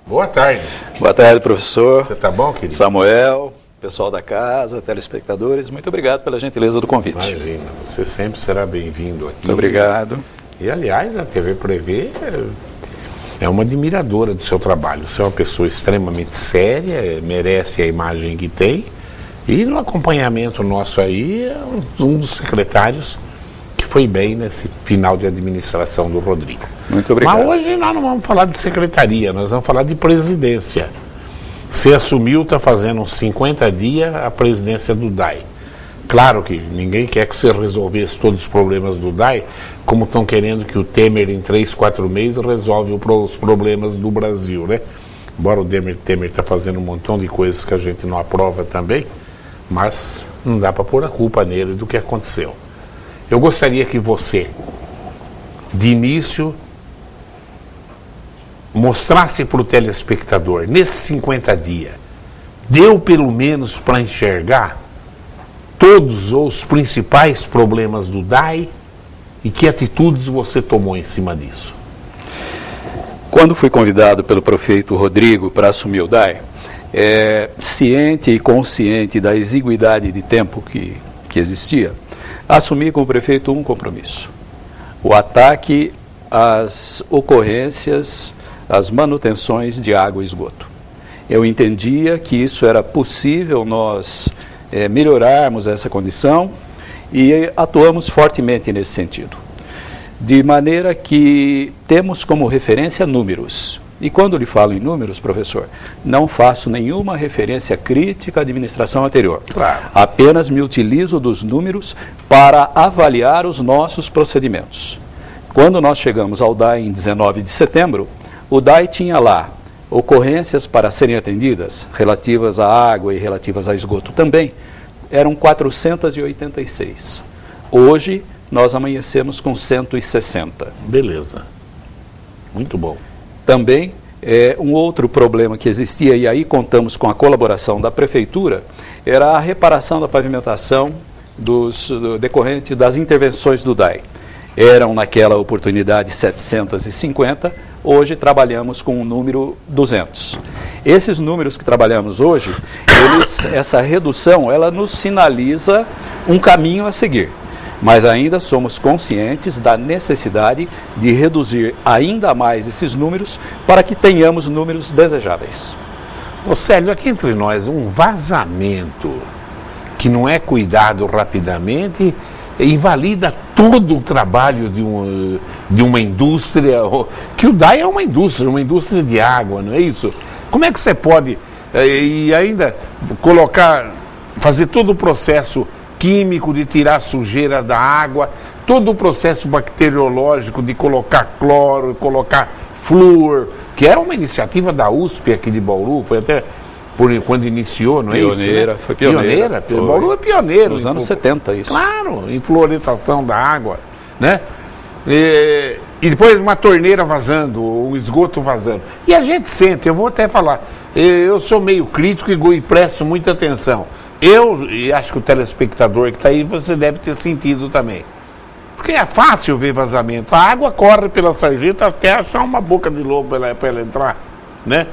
Boa tarde. Boa tarde, professor. Você tá bom, querido? Samuel, pessoal da casa, telespectadores, muito obrigado pela gentileza do convite. Imagina, você sempre será bem-vindo aqui. Muito obrigado. E, aliás, a TV Prevê é uma admiradora do seu trabalho. Você é uma pessoa extremamente séria, merece a imagem que tem. E no acompanhamento nosso aí, é um dos secretários que foi bem nesse final de administração do Rodrigo. Muito obrigado. Mas hoje nós não vamos falar de secretaria, nós vamos falar de presidência. Você assumiu, está fazendo uns 50 dias a presidência do DAI. Claro que ninguém quer que você resolvesse todos os problemas do DAI, como estão querendo que o Temer em 3, 4 meses resolve os problemas do Brasil, né? Embora o Temer está fazendo um montão de coisas que a gente não aprova também, mas não dá para pôr a culpa nele do que aconteceu. Eu gostaria que você, de início, mostrasse para o telespectador, nesses 50 dias, deu pelo menos para enxergar todos os principais problemas do DAI e que atitudes você tomou em cima disso? Quando fui convidado pelo prefeito Rodrigo para assumir o DAI, ciente e consciente da exiguidade de tempo que existia, assumi com o prefeito um compromisso: o ataque às ocorrências, às manutenções de água e esgoto. Eu entendia que isso era possível nós melhorarmos essa condição e atuamos fortemente nesse sentido. De maneira que temos como referência números. E quando lhe falo em números, professor, não faço nenhuma referência crítica à administração anterior. Claro. Apenas me utilizo dos números para avaliar os nossos procedimentos. Quando nós chegamos ao DAI em 19 de setembro, o DAI tinha lá ocorrências para serem atendidas, relativas à água e relativas a esgoto também, eram 486. Hoje, nós amanhecemos com 160. Beleza. Muito bom. Também, um outro problema que existia, e aí contamos com a colaboração da Prefeitura, era a reparação da pavimentação decorrente das intervenções do DAI. Eram, naquela oportunidade, 750, hoje trabalhamos com o número 200. Esses números que trabalhamos hoje, essa redução, ela nos sinaliza um caminho a seguir. Mas ainda somos conscientes da necessidade de reduzir ainda mais esses números para que tenhamos números desejáveis. Ô Célio, aqui entre nós, um vazamento que não é cuidado rapidamente invalida todo o trabalho de uma indústria, que o DAI é uma indústria de água, não é isso? Como é que você pode, e ainda fazer todo o processo químico de tirar a sujeira da água, todo o processo bacteriológico de colocar cloro, colocar flúor, que era uma iniciativa da USP aqui de Bauru, foi até quando iniciou, não é isso? Né? Foi pioneira. Bauru é pioneiro. Nos anos 70, isso. Claro, em fluoretação da água, né? E depois uma torneira vazando, um esgoto vazando. E a gente sente, eu vou até falar, eu sou meio crítico e presto muita atenção. E acho que o telespectador que está aí, você deve ter sentido também. Porque é fácil ver vazamento. A água corre pela sarjeta até achar uma boca de lobo para ela entrar, né?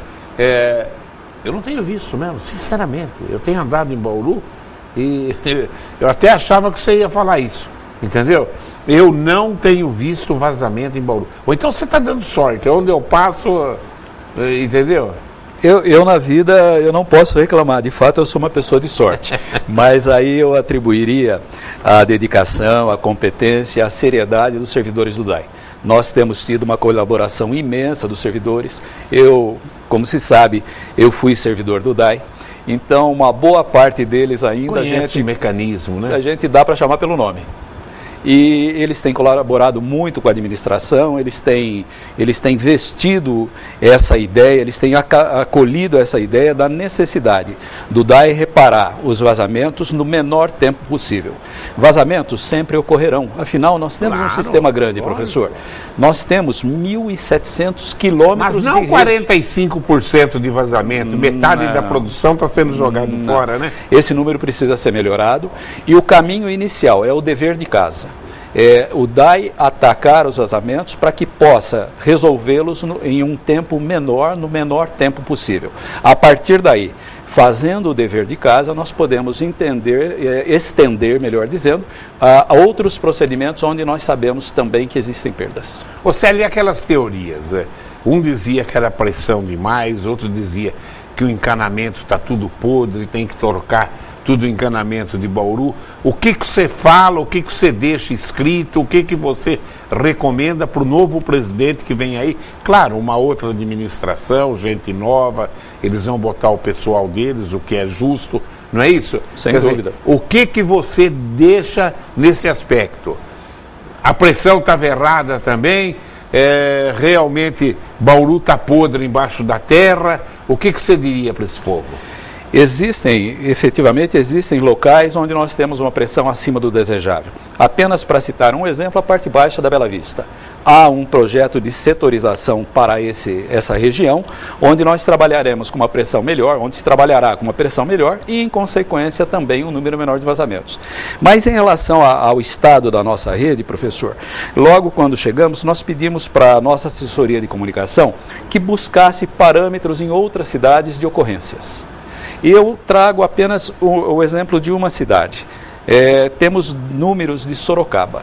Eu não tenho visto mesmo, sinceramente. Eu tenho andado em Bauru e eu até achava que você ia falar isso, entendeu? Eu não tenho visto vazamento em Bauru. Ou então você está dando sorte, onde eu passo, entendeu? Eu na vida, eu não posso reclamar, de fato eu sou uma pessoa de sorte, mas aí eu atribuiria a dedicação, a competência, a seriedade dos servidores do DAI. Nós temos tido uma colaboração imensa dos servidores. Como se sabe, eu fui servidor do DAI, então uma boa parte deles ainda mecanismo, né? A gente dá para chamar pelo nome. E eles têm colaborado muito com a administração, eles têm vestido essa ideia, eles têm acolhido essa ideia da necessidade do DAI reparar os vazamentos no menor tempo possível. Vazamentos sempre ocorrerão, afinal nós temos um sistema grande, professor. Nós temos 1.700 quilômetros de rede. Mas não 45% de vazamento, metade da produção está sendo jogado fora, né? Esse número precisa ser melhorado e o caminho inicial é o dever de casa. o DAI atacar os vazamentos para que possa resolvê-los em um tempo menor, no menor tempo possível. A partir daí, fazendo o dever de casa, nós podemos estender, melhor dizendo, a outros procedimentos onde nós sabemos também que existem perdas. Ô Célio, e aquelas teorias? Um dizia que era pressão demais, outro dizia que o encanamento está tudo podre, tem que trocar tudo o encanamento de Bauru. O que você fala, o que você deixa escrito, o que você recomenda para o novo presidente que vem aí? Claro, uma outra administração, gente nova, eles vão botar o pessoal deles, o que é justo, não é isso? Sem dúvida. O que você deixa nesse aspecto? A pressão estava errada também, realmente Bauru está podre embaixo da terra. O que você diria para esse povo? Efetivamente existem locais onde nós temos uma pressão acima do desejável. Apenas para citar um exemplo, a parte baixa da Bela Vista. Há um projeto de setorização para essa região, onde nós trabalharemos com uma pressão melhor, onde se trabalhará com uma pressão melhor e, em consequência, também um número menor de vazamentos. Mas em relação ao estado da nossa rede, professor, logo quando chegamos, nós pedimos para a nossa assessoria de comunicação que buscasse parâmetros em outras cidades de ocorrências. Eu trago apenas o exemplo de uma cidade. Temos números de Sorocaba.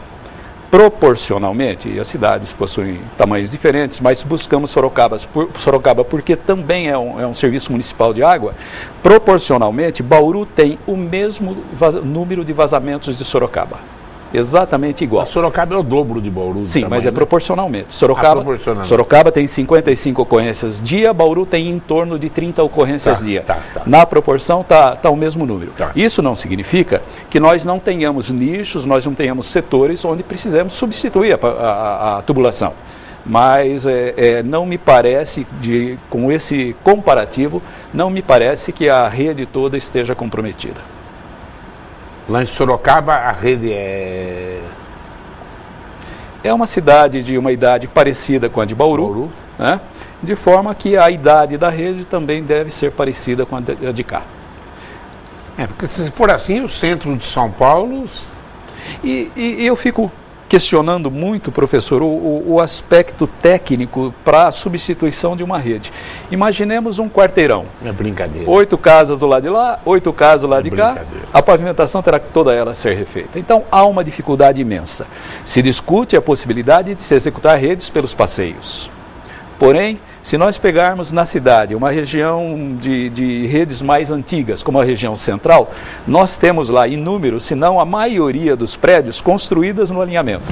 Proporcionalmente, e as cidades possuem tamanhos diferentes, mas buscamos Sorocaba porque também é um serviço municipal de água. Proporcionalmente, Bauru tem o mesmo número de vazamentos de Sorocaba. Exatamente igual. A Sorocaba é o dobro de Bauru. Sim, mas é proporcionalmente. Proporcionalmente. Sorocaba tem 55 ocorrências dia, Bauru tem em torno de 30 ocorrências dia. Tá. Na proporção está o mesmo número. Tá. Isso não significa que nós não tenhamos nichos, nós não tenhamos setores onde precisamos substituir a tubulação. Mas não me parece, com esse comparativo, não me parece que a rede toda esteja comprometida. Lá em Sorocaba a rede é uma cidade de uma idade parecida com a de Bauru. Né? De forma que a idade da rede também deve ser parecida com a de cá. Porque se for assim, o centro de São Paulo... E eu fico questionando muito, professor, o aspecto técnico para a substituição de uma rede. Imaginemos um quarteirão. É brincadeira. 8 casas do lado de lá, 8 casas do lado de cá. A pavimentação terá que toda ela ser refeita. Então, há uma dificuldade imensa. Se discute a possibilidade de se executar redes pelos passeios. Porém, se nós pegarmos na cidade uma região de redes mais antigas, como a região central, nós temos lá inúmeros, se não a maioria dos prédios construídas no alinhamento.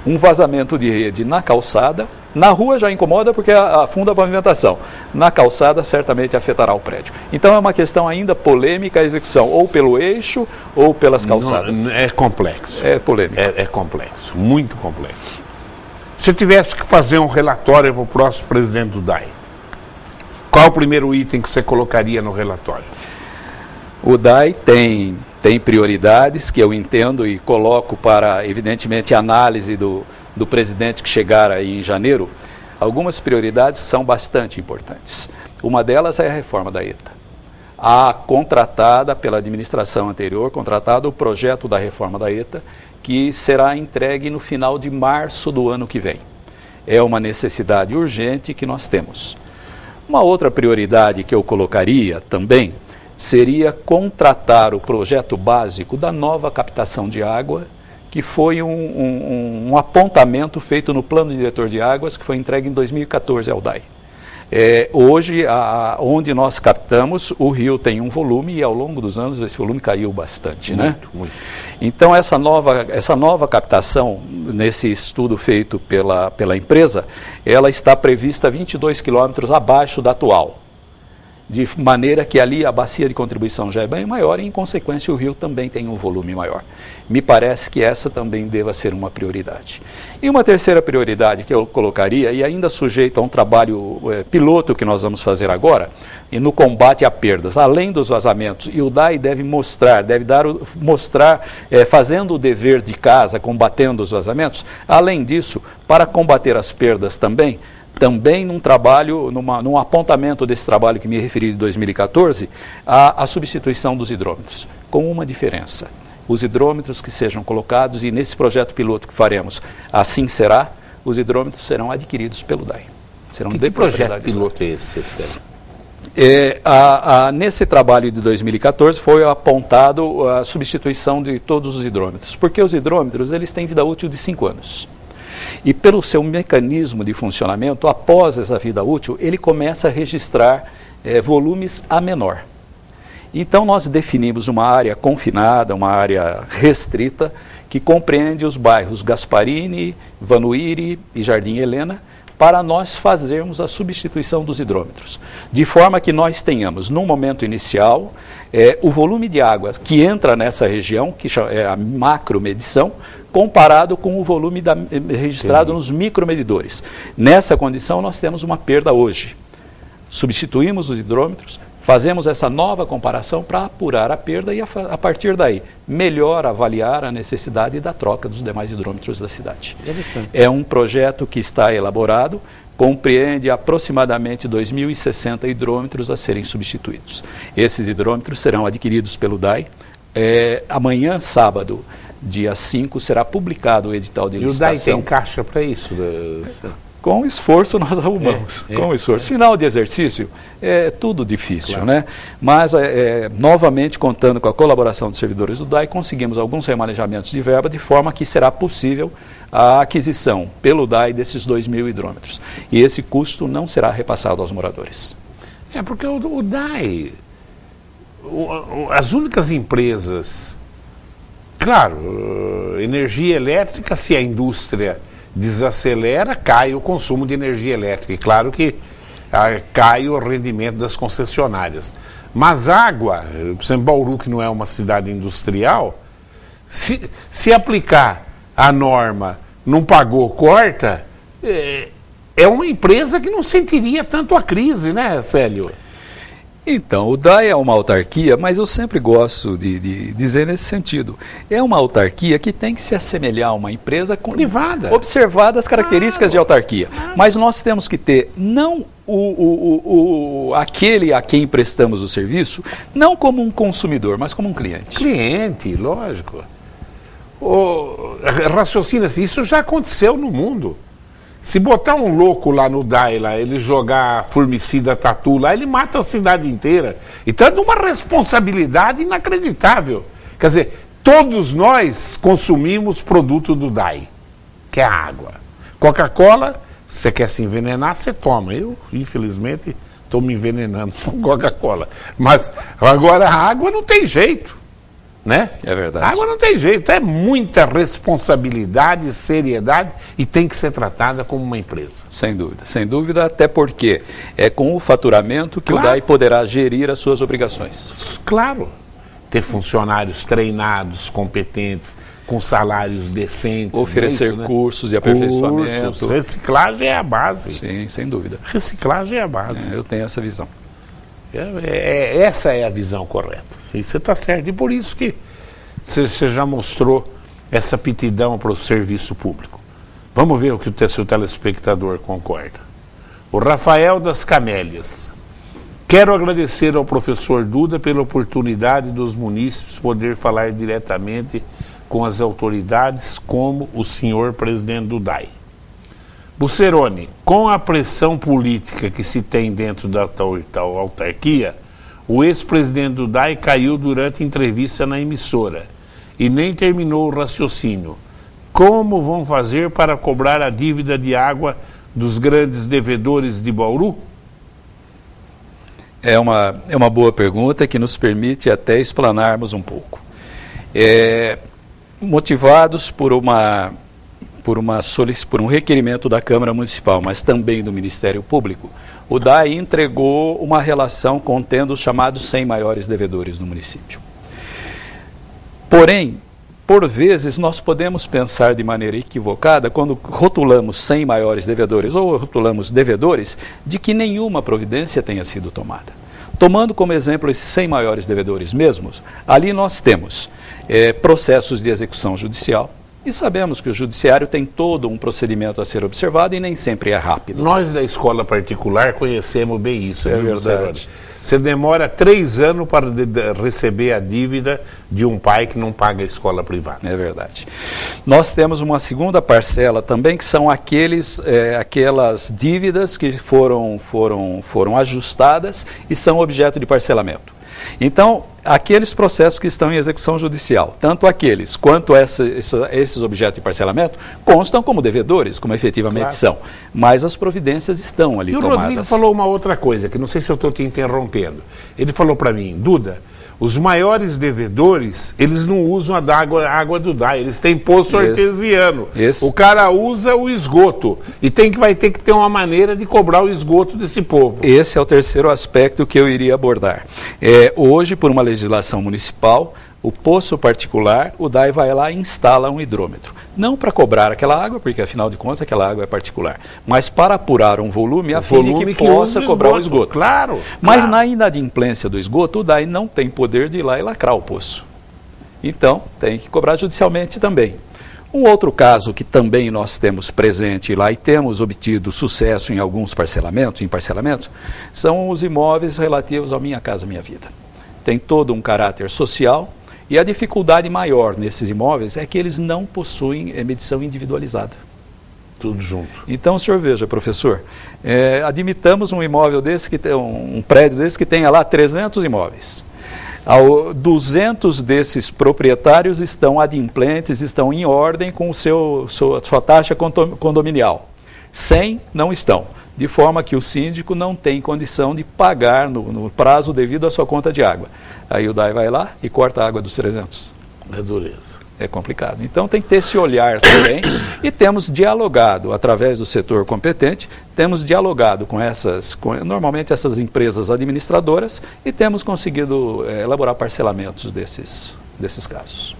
Um vazamento de rede na calçada, na rua já incomoda porque afunda a pavimentação. Na calçada certamente afetará o prédio. Então é uma questão ainda polêmica a execução, ou pelo eixo ou pelas calçadas. É complexo. É polêmico. É complexo, muito complexo. Se eu tivesse que fazer um relatório para o próximo presidente do DAI, qual é o primeiro item que você colocaria no relatório? O DAI tem prioridades que eu entendo e coloco para, evidentemente, análise do presidente que chegar aí em janeiro. Algumas prioridades que são bastante importantes. Uma delas é a reforma da ETA. Há contratada pela administração anterior, contratado o projeto da reforma da ETA, que será entregue no final de março do ano que vem. É uma necessidade urgente que nós temos. Uma outra prioridade que eu colocaria também seria contratar o projeto básico da nova captação de água, que foi um apontamento feito no plano diretor de águas, que foi entregue em 2014 ao DAI. Hoje, onde nós captamos, o rio tem um volume e ao longo dos anos esse volume caiu bastante. Muito. Então essa nova captação, nesse estudo feito pela empresa, ela está prevista 22 quilômetros abaixo da atual. De maneira que ali a bacia de contribuição já é bem maior e, em consequência, o rio também tem um volume maior. Me parece que essa também deva ser uma prioridade. E uma terceira prioridade que eu colocaria, e ainda sujeito a um trabalho piloto que nós vamos fazer agora, e no combate a perdas, além dos vazamentos, e o DAI deve mostrar, fazendo o dever de casa, combatendo os vazamentos, além disso, para combater as perdas também num trabalho, num apontamento desse trabalho que me referi de 2014, a substituição dos hidrômetros, com uma diferença. os hidrômetros que sejam colocados, e nesse projeto piloto que faremos, assim será, os hidrômetros serão adquiridos pelo DAI. Serão Que projeto piloto é esse, Sérgio? Nesse trabalho de 2014 foi apontado a substituição de todos os hidrômetros, porque os hidrômetros eles têm vida útil de 5 anos. E pelo seu mecanismo de funcionamento, após essa vida útil, ele começa a registrar volumes a menor. Então nós definimos uma área confinada, uma área restrita, que compreende os bairros Gasparini, Vanuiri e Jardim Helena, para nós fazermos a substituição dos hidrômetros. De forma que nós tenhamos, no momento inicial, o volume de água que entra nessa região, que é a macromedição, comparado com o volume registrado nos micromedidores. Nessa condição, nós temos uma perda hoje. Substituímos os hidrômetros, fazemos essa nova comparação para apurar a perda e, a partir daí, melhor avaliar a necessidade da troca dos demais hidrômetros da cidade. É um projeto que está elaborado, compreende aproximadamente 2.060 hidrômetros a serem substituídos. Esses hidrômetros serão adquiridos pelo DAI. Amanhã, sábado, dia 5, será publicado o edital de licitação. E o DAI tem caixa para isso? Com esforço nós arrumamos, com esforço. Final de exercício é tudo difícil, claro, né? Mas, novamente, contando com a colaboração dos servidores do DAI, conseguimos alguns remanejamentos de verba, de forma que será possível a aquisição pelo DAI desses 2.000 hidrômetros. E esse custo não será repassado aos moradores. Porque o DAI, as únicas empresas, claro, energia elétrica, se a indústria desacelera, cai o consumo de energia elétrica. E claro que cai o rendimento das concessionárias. Mas água, por exemplo, Bauru, que não é uma cidade industrial, se aplicar a norma, não pagou, corta, é uma empresa que não sentiria tanto a crise, né, Célio? Então, o DAI é uma autarquia, mas eu sempre gosto de dizer nesse sentido. É uma autarquia que tem que se assemelhar a uma empresa privada, observadas as características de autarquia. Mas nós temos que ter, não aquele a quem prestamos o serviço, não como um consumidor, mas como um cliente. Cliente, lógico. Raciocina-se, isso já aconteceu no mundo. Se botar um louco lá no DAI, ele jogar formicida tatu lá, ele mata a cidade inteira. Então é de uma responsabilidade inacreditável. Quer dizer, todos nós consumimos produto do DAI, que é a água. Coca-Cola, você quer se envenenar, você toma. Eu, infelizmente, estou me envenenando com Coca-Cola. Mas agora a água não tem jeito. Né? É verdade. A água não tem jeito, é muita responsabilidade, seriedade e tem que ser tratada como uma empresa. Sem dúvida, até porque é com o faturamento que o DAI poderá gerir as suas obrigações. Claro, ter funcionários treinados, competentes, com salários decentes. Oferecer cursos de aperfeiçoamento. Reciclagem é a base. Sim, sem dúvida. Reciclagem é a base. Eu tenho essa visão. Essa é a visão correta. Você está certo. E por isso que você já mostrou essa aptidão para o serviço público. Vamos ver o que o seu telespectador concorda. O Rafael das Camélias. Quero agradecer ao professor Duda pela oportunidade dos munícipes poder falar diretamente com as autoridades, como o senhor presidente do DAI. Buceroni, com a pressão política que se tem dentro da tal autarquia, o ex-presidente do DAI caiu durante entrevista na emissora e nem terminou o raciocínio. Como vão fazer para cobrar a dívida de água dos grandes devedores de Bauru? É uma boa pergunta que nos permite até explanarmos um pouco. Motivados por um requerimento da Câmara Municipal, mas também do Ministério Público, o DAI entregou uma relação contendo os chamados 100 maiores devedores no município. Porém, por vezes, nós podemos pensar de maneira equivocada, quando rotulamos 100 maiores devedores ou rotulamos devedores, de que nenhuma providência tenha sido tomada. Tomando como exemplo esses 100 maiores devedores mesmos, ali nós temos processos de execução judicial, e sabemos que o judiciário tem todo um procedimento a ser observado e nem sempre é rápido. Nós da escola particular conhecemos bem isso. É verdade. você demora 3 anos para receber a dívida de um pai que não paga a escola privada. É verdade. Nós temos uma segunda parcela também, que são aquelas dívidas que foram ajustadas e são objeto de parcelamento. Então, aqueles processos que estão em execução judicial, tanto aqueles quanto esses objetos de parcelamento, constam como devedores, como efetivamente são. Mas as providências estão ali tomadas. E o Rodrigo falou uma outra coisa, que não sei se eu estou te interrompendo. Ele falou para mim, Duda, os maiores devedores, eles não usam a água do DAI, eles têm poço artesiano. O cara usa o esgoto e vai ter que ter uma maneira de cobrar o esgoto desse povo. Esse é o terceiro aspecto que eu iria abordar. Hoje, por uma legislação municipal, o poço particular, o DAI vai lá e instala um hidrômetro. Não para cobrar aquela água, porque afinal de contas aquela água é particular, mas para apurar um volume a fim de que possa cobrar o esgoto. Claro. Mas na inadimplência do esgoto, o DAI não tem poder de ir lá e lacrar o poço. Então, tem que cobrar judicialmente também. Um outro caso que também nós temos presente lá e temos obtido sucesso em alguns parcelamentos, são os imóveis relativos ao Minha Casa Minha Vida. Tem todo um caráter social. E a dificuldade maior nesses imóveis é que eles não possuem medição individualizada. Tudo junto. Então, o senhor veja, professor, admitamos um imóvel desse, um prédio desse que tenha lá 300 imóveis. 200 desses proprietários estão adimplentes, estão em ordem com sua taxa condominial. 100 não estão, de forma que o síndico não tem condição de pagar no prazo devido à sua conta de água. Aí o DAI vai lá e corta a água dos 300. É dureza. É complicado. Então tem que ter esse olhar também e temos dialogado através do setor competente, temos dialogado com normalmente essas empresas administradoras e temos conseguido elaborar parcelamentos desses casos.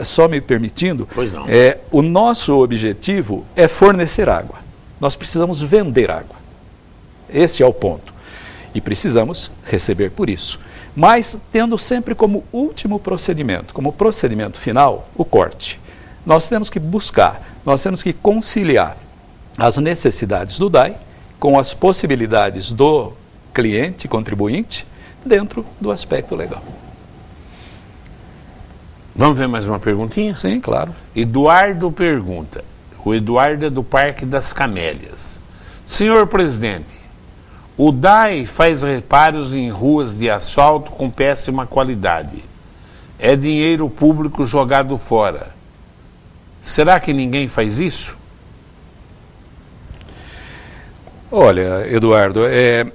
Só me permitindo, pois não. O nosso objetivo é fornecer água. Nós precisamos vender água. Esse é o ponto. E precisamos receber por isso. Mas tendo sempre como último procedimento, como procedimento final, o corte. Nós temos que buscar, nós temos que conciliar as necessidades do DAI com as possibilidades do cliente, contribuinte, dentro do aspecto legal. Vamos ver mais uma perguntinha? Sim, claro. Eduardo pergunta. O Eduardo é do Parque das Camélias. Senhor presidente, o DAI faz reparos em ruas de asfalto com péssima qualidade. É dinheiro público jogado fora. Será que ninguém faz isso? Olha, Eduardo,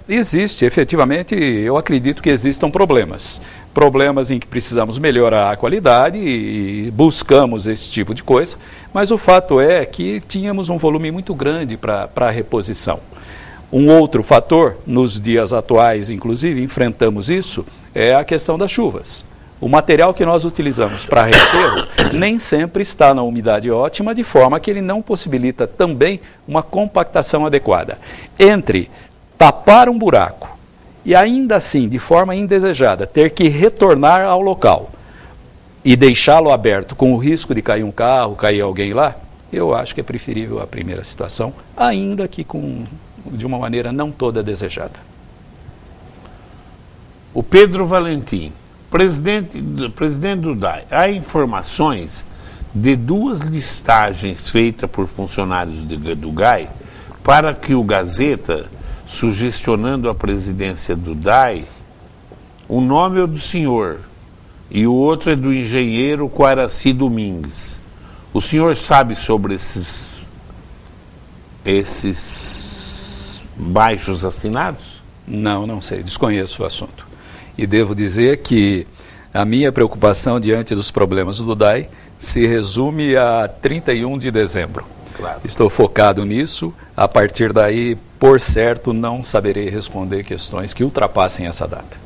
existe efetivamente, eu acredito que existam problemas. Problemas em que precisamos melhorar a qualidade e buscamos esse tipo de coisa, mas o fato é que tínhamos um volume muito grande para a reposição. Um outro fator, nos dias atuais, inclusive, enfrentamos isso, é a questão das chuvas. O material que nós utilizamos para reterro nem sempre está na umidade ótima, de forma que ele não possibilita também uma compactação adequada. Entre tapar um buraco e ainda assim, de forma indesejada, ter que retornar ao local e deixá-lo aberto com o risco de cair um carro, cair alguém lá, eu acho que é preferível a primeira situação, ainda que de uma maneira não toda desejada. O Pedro Valentim, presidente do DAI, há informações de 2 listagens feitas por funcionários do GAI para que o Gazeta, sugestionando a presidência do DAI, o nome é do senhor e o outro é do engenheiro Quaraci Domingues. O senhor sabe sobre esses baixos assinados? Não, não sei, desconheço o assunto. E devo dizer que a minha preocupação diante dos problemas do DAI se resume a 31 de dezembro. Claro. Estou focado nisso, a partir daí, por certo, não saberei responder questões que ultrapassem essa data.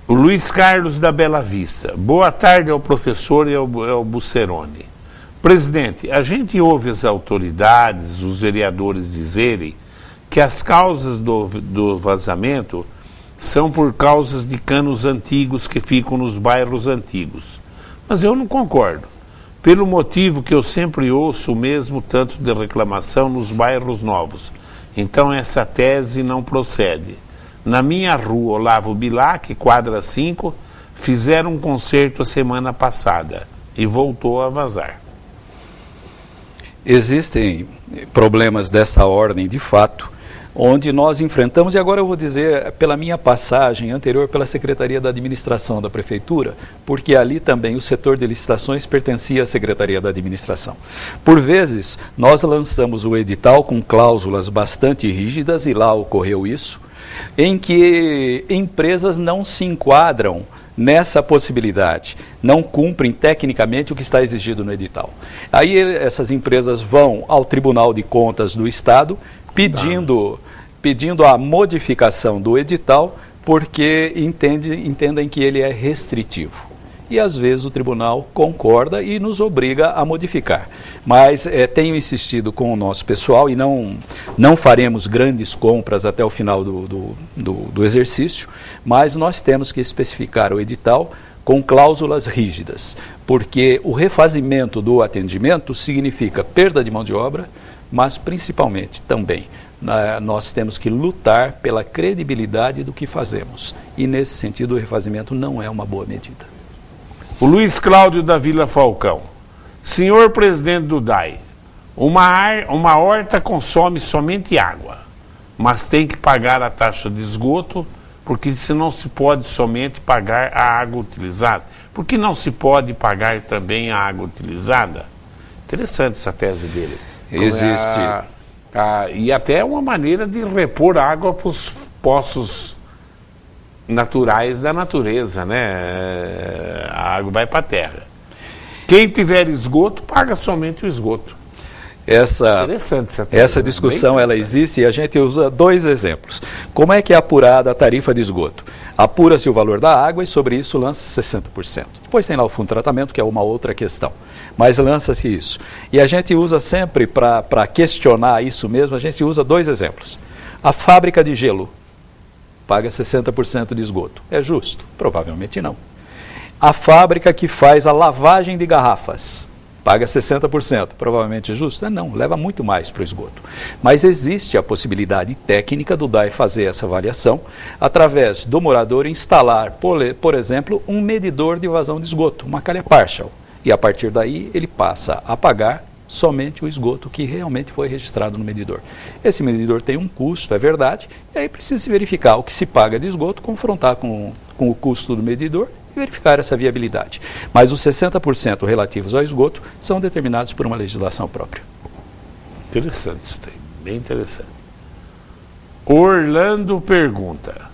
O Luiz Carlos da Bela Vista. Boa tarde ao professor e ao Buceroni. Presidente, a gente ouve as autoridades, os vereadores dizerem que as causas do vazamento são por causas de canos antigos que ficam nos bairros antigos. Mas eu não concordo, pelo motivo que eu sempre ouço o mesmo tanto de reclamação nos bairros novos, Então essa tese não procede. Na minha rua, Olavo Bilac, quadra 5, fizeram um concerto a semana passada e voltou a vazar. Existem problemas dessa ordem, de fato, onde nós enfrentamos, e agora eu vou dizer pela minha passagem anterior pela Secretaria da Administração da Prefeitura, porque ali também o setor de licitações pertencia à Secretaria da Administração. Por vezes, nós lançamos o edital com cláusulas bastante rígidas, e lá ocorreu isso, em que empresas não se enquadram nessa possibilidade, não cumprem tecnicamente o que está exigido no edital. Aí essas empresas vão ao Tribunal de Contas do Estado pedindo a modificação do edital, porque entendem que ele é restritivo. E às vezes o tribunal concorda e nos obriga a modificar. Mas tenho insistido com o nosso pessoal e não faremos grandes compras até o final do exercício, mas nós temos que especificar o edital com cláusulas rígidas, porque o refazimento do atendimento significa perda de mão de obra, mas principalmente também nós temos que lutar pela credibilidade do que fazemos. E nesse sentido o refazimento não é uma boa medida. O Luiz Cláudio da Vila Falcão. Senhor presidente do DAI, uma horta consome somente água, mas tem que pagar a taxa de esgoto, porque se não se pode somente pagar a água utilizada. Por que não se pode pagar também a água utilizada? Interessante essa tese dele. Existe. E até uma maneira de repor água para os poços naturais da natureza, né? A água vai para a terra. Quem tiver esgoto, paga somente o esgoto. Essa discussão ela existe e a gente usa dois exemplos. Como é que é apurada a tarifa de esgoto? Apura-se o valor da água e sobre isso lança 60%. Depois tem lá o fundo de tratamento, que é uma outra questão. Mas lança-se isso. E a gente usa sempre, para questionar isso mesmo, a gente usa dois exemplos. A fábrica de gelo paga 60% de esgoto. É justo? Provavelmente não. A fábrica que faz a lavagem de garrafas paga 60%. Provavelmente é justo? Não, leva muito mais para o esgoto. Mas existe a possibilidade técnica do DAI fazer essa avaliação através do morador instalar, por exemplo, um medidor de vazão de esgoto, uma calha partial. E a partir daí ele passa a pagar somente o esgoto que realmente foi registrado no medidor. Esse medidor tem um custo, é verdade, e aí precisa se verificar o que se paga de esgoto, confrontar com o custo do medidor e verificar essa viabilidade. Mas os 60% relativos ao esgoto são determinados por uma legislação própria. Interessante isso daí, bem interessante. Orlando pergunta.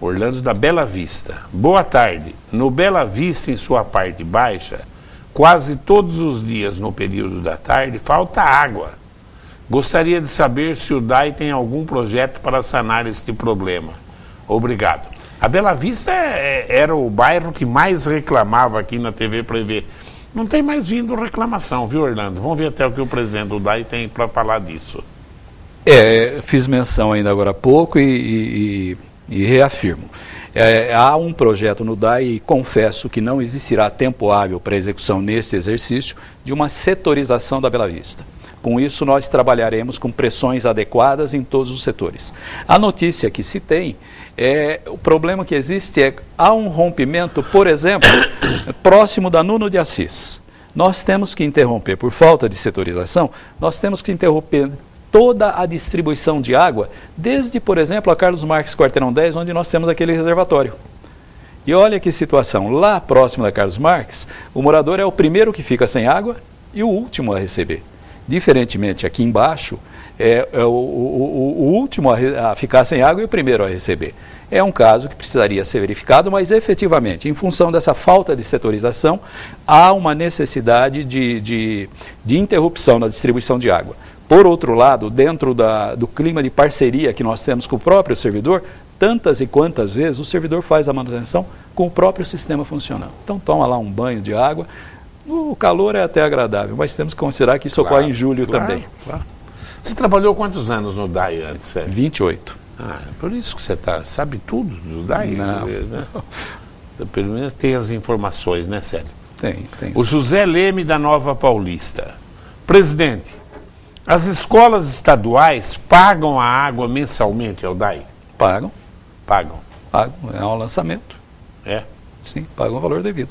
Orlando da Bela Vista. Boa tarde. No Bela Vista, em sua parte baixa, quase todos os dias no período da tarde falta água. Gostaria de saber se o DAI tem algum projeto para sanar este problema. Obrigado. A Bela Vista era o bairro que mais reclamava aqui na TV Prevê. Não tem mais vindo reclamação, viu, Orlando? Vamos ver até o que o presidente do DAI tem para falar disso. Fiz menção ainda agora há pouco e reafirmo. Há um projeto no DAI e confesso que não existirá tempo hábil para execução nesse exercício de uma setorização da Bela Vista. Com isso, nós trabalharemos com pressões adequadas em todos os setores. A notícia que se tem, o problema que existe há um rompimento, por exemplo, próximo da Nuno de Assis. Nós temos que interromper, por falta de setorização, nós temos que interromper toda a distribuição de água, desde, por exemplo, a Carlos Marques Quarteirão 10, onde nós temos aquele reservatório. E olha que situação, lá próximo da Carlos Marques, o morador é o primeiro que fica sem água e o último a receber. Diferentemente, aqui embaixo, o último a ficar sem água e o primeiro a receber. É um caso que precisaria ser verificado, mas efetivamente, em função dessa falta de setorização, há uma necessidade de interrupção na distribuição de água. Por outro lado, dentro do clima de parceria que nós temos com o próprio servidor, tantas e quantas vezes o servidor faz a manutenção com o próprio sistema funcionando. Então toma lá um banho de água, o calor é até agradável, mas temos que considerar que isso ocorre em julho também. Claro. Você trabalhou quantos anos no DAI antes, Sérgio? 28. Por isso que você sabe tudo do DAI? Não. Né? Pelo menos tem as informações, né, Sérgio? Tem. O José Leme da Nova Paulista. Presidente, As escolas estaduais pagam a água mensalmente ao DAI? Pagam. Pagam. Pagam, é um lançamento. É? Sim, pagam o valor devido.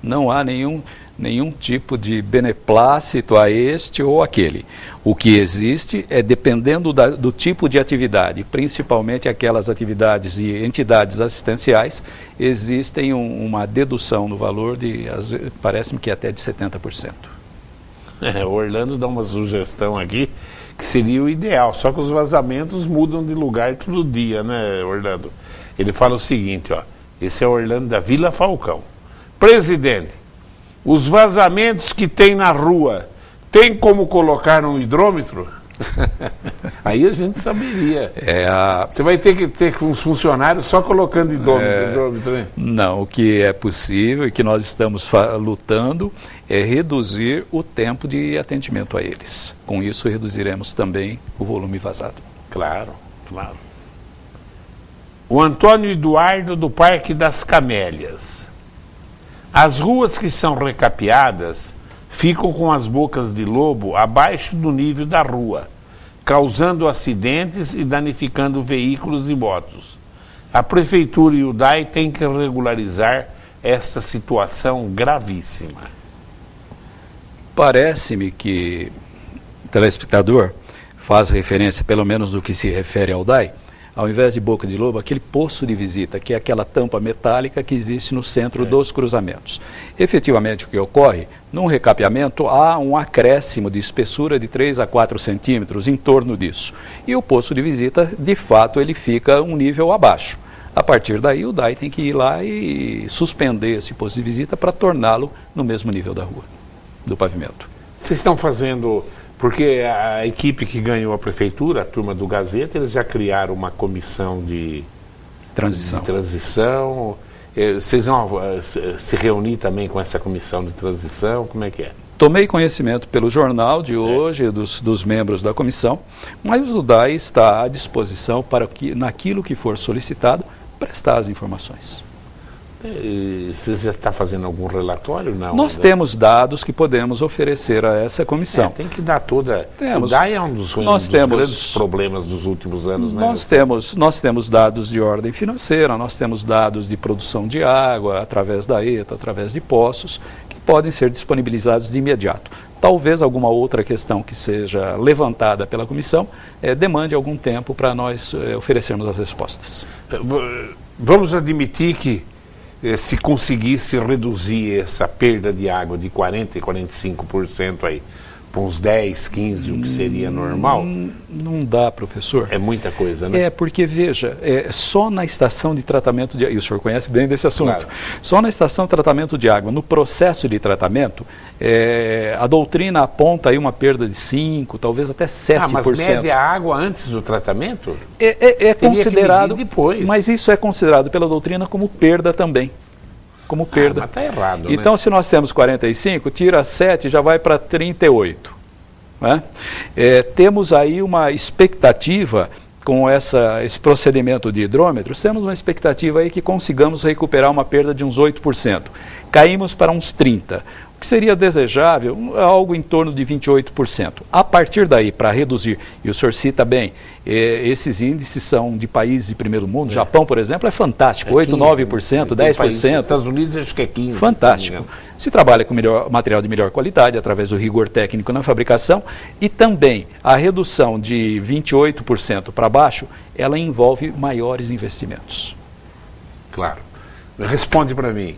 Não há nenhum tipo de beneplácito a este ou aquele. O que existe é, dependendo do tipo de atividade, principalmente aquelas atividades e entidades assistenciais, existem uma dedução no valor de, parece-me que até de 70%. O Orlando dá uma sugestão aqui que seria o ideal, só que os vazamentos mudam de lugar todo dia, né, Orlando? Ele fala o seguinte, ó, esse é o Orlando da Vila Falcão. Presidente, os vazamentos que tem na rua, tem como colocar um hidrômetro? Aí a gente saberia. Você vai ter que ter uns funcionários só colocando hidrômetro, né? Não, o que é possível e que nós estamos lutando é reduzir o tempo de atendimento a eles. Com isso, reduziremos também o volume vazado. Claro, claro. O Antônio Eduardo do Parque das Camélias. As ruas que são recapeadas ficam com as bocas de lobo abaixo do nível da rua, causando acidentes e danificando veículos e motos. A Prefeitura e o DAI têm que regularizar esta situação gravíssima. Parece-me que o telespectador faz referência, pelo menos do que se refere ao DAI, ao invés de boca de lobo, aquele poço de visita, que é aquela tampa metálica que existe no centro dos cruzamentos. Efetivamente, o que ocorre, num recapeamento, há um acréscimo de espessura de 3 a 4 centímetros em torno disso. E o poço de visita, de fato, ele fica um nível abaixo. A partir daí, o DAI tem que ir lá e suspender esse poço de visita para torná-lo no mesmo nível da rua, do pavimento. Vocês estão fazendo... Porque a equipe que ganhou a prefeitura, a turma do Gazeta, eles já criaram uma comissão de transição. Vocês vão se reunir também com essa comissão de transição? Como é que é? Tomei conhecimento pelo jornal de hoje, dos membros da comissão, mas o DAI está à disposição para que, naquilo que for solicitado, prestar as informações. Você já está fazendo algum relatório? Não, nós temos dados que podemos oferecer a essa comissão. Tem que dar toda... Temos, o DAI é um dos grandes problemas dos últimos anos, né? Nós temos dados de ordem financeira, nós temos dados de produção de água, através da ETA, através de poços, que podem ser disponibilizados de imediato. Talvez alguma outra questão que seja levantada pela comissão demande algum tempo para nós oferecermos as respostas. Vamos admitir que se conseguisse reduzir essa perda de água de 40% e 45% aí, para uns 10, 15, o que seria normal? Não dá, professor. É muita coisa, né? Porque, veja, só na estação de tratamento de água, e o senhor conhece bem desse assunto, claro. Só na estação de tratamento de água, no processo de tratamento, a doutrina aponta aí uma perda de 5%, talvez até 7%. Mas mede a água antes do tratamento? É considerado, depois. Mas isso é considerado pela doutrina como perda também. Como perda. Mas está errado, então, né? Se nós temos 45, tira 7, já vai para 38. Né? Temos aí uma expectativa, com esse procedimento de hidrômetros, temos uma expectativa aí que consigamos recuperar uma perda de uns 8%. Caímos para uns 30%. O que seria desejável, algo em torno de 28%. A partir daí, para reduzir, e o senhor cita bem, esses índices são de países de primeiro mundo. Japão, por exemplo, é fantástico, 8%, 9%, 10%. Estados Unidos acho que é 15%. Fantástico. Se trabalha com material de melhor qualidade, através do rigor técnico na fabricação, e também a redução de 28% para baixo, ela envolve maiores investimentos. Claro. Responde para mim.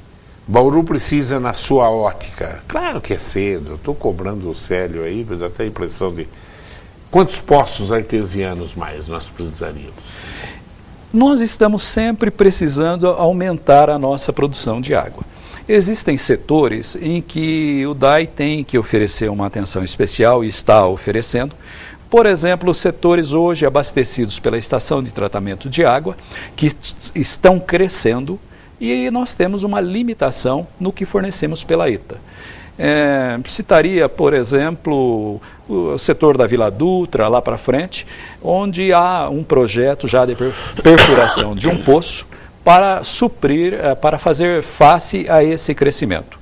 Bauru precisa, na sua ótica, claro que é cedo, eu estou cobrando o Célio aí, mas até a impressão de... Quantos poços artesianos mais nós precisaríamos? Nós estamos sempre precisando aumentar a nossa produção de água. Existem setores em que o DAI tem que oferecer uma atenção especial e está oferecendo. Por exemplo, os setores hoje abastecidos pela estação de tratamento de água, que estão crescendo, e nós temos uma limitação no que fornecemos pela ETA. Citaria, por exemplo, o setor da Vila Dutra, lá para frente, onde há um projeto já de perfuração de um poço para suprir, para fazer face a esse crescimento.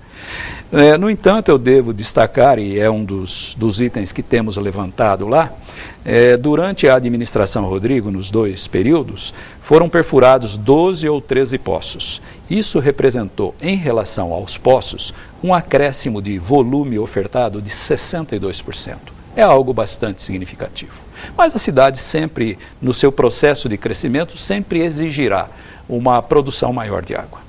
No entanto, eu devo destacar, e é um dos itens que temos levantado lá, durante a administração Rodrigo, nos 2 períodos, foram perfurados 12 ou 13 poços. Isso representou, em relação aos poços, um acréscimo de volume ofertado de 62%. É algo bastante significativo. Mas a cidade sempre, no seu processo de crescimento, sempre exigirá uma produção maior de água.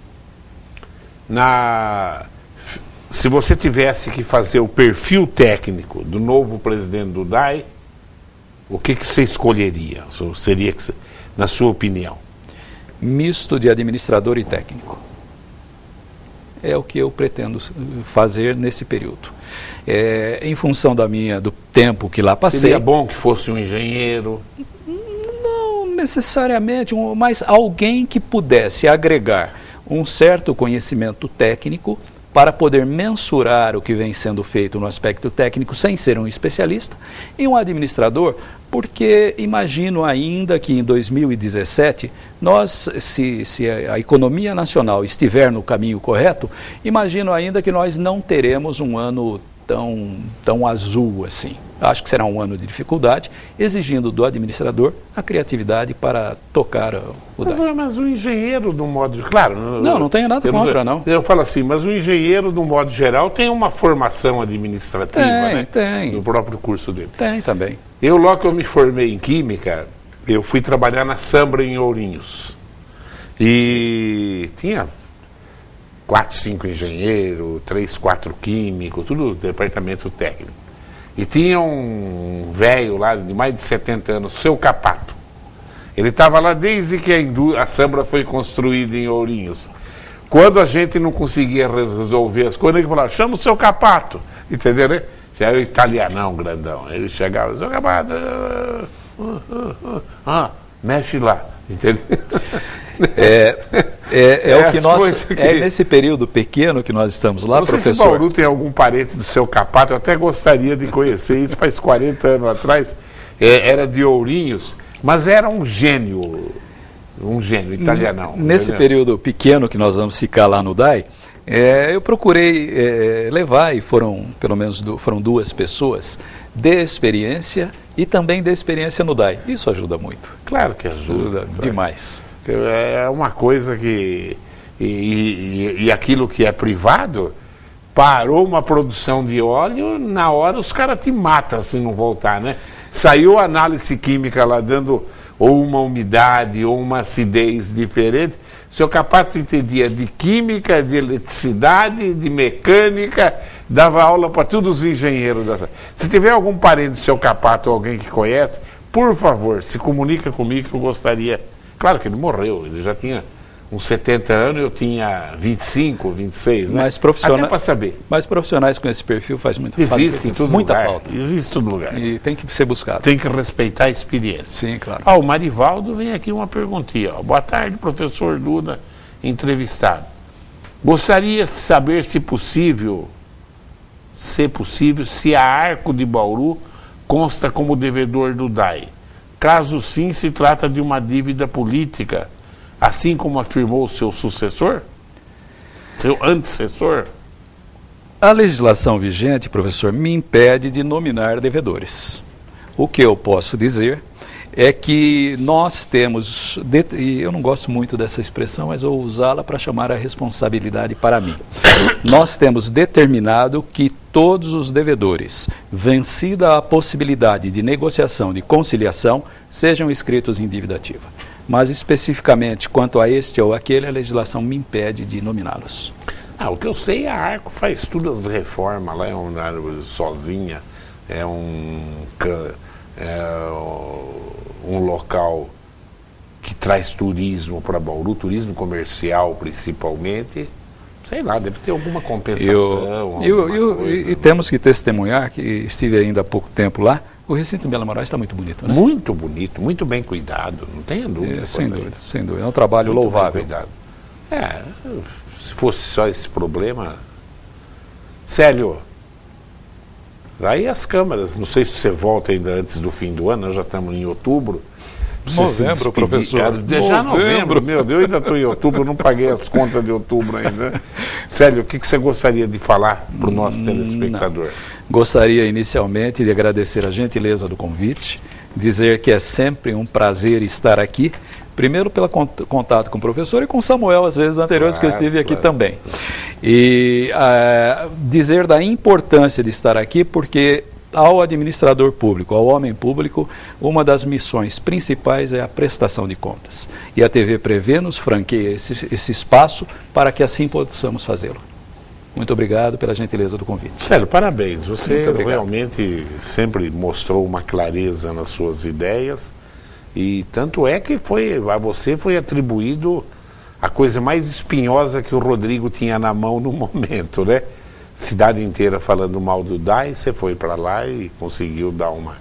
Se você tivesse que fazer o perfil técnico do novo presidente do DAI, o que você escolheria? Seria, na sua opinião? Misto de administrador e técnico. É o que eu pretendo fazer nesse período. Em função do tempo que lá passei... Seria bom que fosse um engenheiro? Não necessariamente, mas alguém que pudesse agregar um certo conhecimento técnico para poder mensurar o que vem sendo feito no aspecto técnico sem ser um especialista, e um administrador, porque imagino ainda que em 2017, se a economia nacional estiver no caminho correto, imagino ainda que nós não teremos um ano tão azul assim. Acho que será um ano de dificuldade, exigindo do administrador a criatividade para tocar o DAI. Mas o engenheiro, de um modo... Claro... Não tenho nada contra, não. Eu falo assim, mas o engenheiro, de um modo geral, tem uma formação administrativa, né? Tem. No próprio curso dele. Tem também. Logo que eu me formei em Química, eu fui trabalhar na Sambra, em Ourinhos. E tinha 4, 5 engenheiros, 3, 4 químicos, tudo departamento técnico. E tinha um velho lá de mais de 70 anos, seu Capato. Ele estava lá desde que a Sambra foi construída em Ourinhos. Quando a gente não conseguia resolver as coisas, ele falava, chama o seu Capato. Entendeu, né? Já é o italianão grandão. Ele chegava, seu Capato, mexe lá. Entendeu? O que nós, nesse período pequeno que nós estamos lá, não professor. Não sei se Bauru tem algum parente do seu Capato, eu até gostaria de conhecer isso, faz 40 anos atrás, era de Ourinhos, mas era um gênio italianão. Nesse período pequeno que nós vamos ficar lá no DAI, eu procurei levar, e foram 2 pessoas de experiência e também de experiência no DAI. Isso ajuda muito. Claro que ajuda demais. É uma coisa que... E aquilo que é privado, parou uma produção de óleo, na hora os caras te matam se não voltar, né? Saiu a análise química lá dando ou uma umidade ou uma acidez diferente. O seu Capato entendia de química, de eletricidade, de mecânica, dava aula para todos os engenheiros. Se tiver algum parente do seu Capato ou alguém que conhece, por favor, se comunica comigo que eu gostaria. Claro que ele morreu, ele já tinha uns 70 anos, eu tinha 25, 26, né? Até para saber. Mas profissionais com esse perfil faz muita falta. Existe em todo muita lugar. Falta. Existe em todo lugar. E tem que ser buscado. Tem que respeitar a experiência. Sim, claro. O Marivaldo vem aqui uma perguntinha. Boa tarde, professor Duda, entrevistado. Gostaria de saber se a Arco de Bauru consta como devedor do DAI. Caso sim, se trata de uma dívida política, assim como afirmou o seu sucessor? Seu antecessor? A legislação vigente, professor, me impede de nominar devedores. O que eu posso dizer é que nós temos, e eu não gosto muito dessa expressão, mas vou usá-la para chamar a responsabilidade para mim. Nós temos determinado que todos os devedores, vencida a possibilidade de negociação, de conciliação, sejam inscritos em dívida ativa. Mas especificamente quanto a este ou aquele, a legislação me impede de nominá-los. O que eu sei, a Arco faz todas as reformas lá, sozinha, é um local que traz turismo para Bauru, turismo comercial principalmente. Sei lá, deve ter alguma compensação. E temos que testemunhar, que estive ainda há pouco tempo lá, o recinto Bela Moraes está muito bonito, né? Muito bonito, muito bem cuidado, não tenha dúvida. Sem dúvida, é um trabalho muito louvável. Bem cuidado. Se fosse só esse problema... Célio, aí as câmaras, não sei se você volta ainda antes do fim do ano, nós já estamos em outubro, Novembro, professor. Já novembro, meu Deus, eu ainda estou em outubro, eu não paguei as contas de outubro ainda. Célio, o que você gostaria de falar para o nosso telespectador? Não. Gostaria inicialmente de agradecer a gentileza do convite, dizer que é sempre um prazer estar aqui, primeiro pelo contato com o professor e com o Samuel, às vezes anteriores, que eu estive aqui também. E dizer da importância de estar aqui, porque ao administrador público, ao homem público, uma das missões principais é a prestação de contas. E a TV Prevê nos franqueia esse espaço para que assim possamos fazê-lo. Muito obrigado pela gentileza do convite. Célio, parabéns. Você realmente sempre mostrou uma clareza nas suas ideias. E tanto é que a você foi atribuído a coisa mais espinhosa que o Rodrigo tinha na mão no momento, né? Cidade inteira falando mal do DAI, você foi para lá e conseguiu dar uma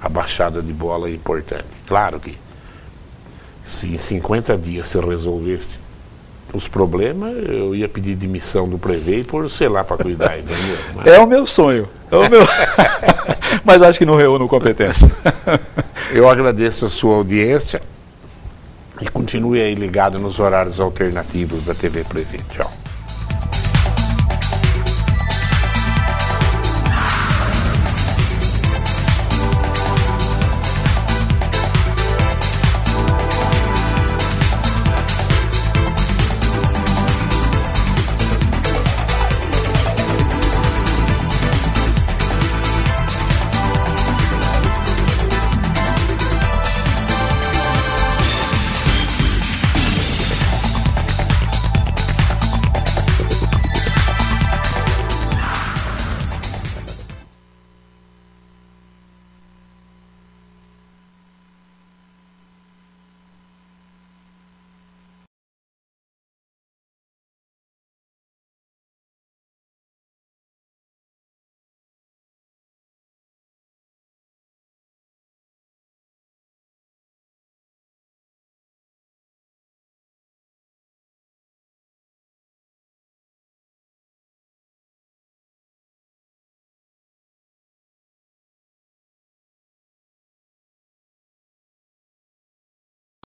abaixada de bola importante. Claro que se em 50 dias você resolvesse os problemas, eu ia pedir demissão do Prevê e pôr, sei lá, para cuidar, entendeu? Mas... É o meu sonho. É o meu... Mas acho que não reúno competência. Eu agradeço a sua audiência e continue aí ligado nos horários alternativos da TV Prevê. Tchau.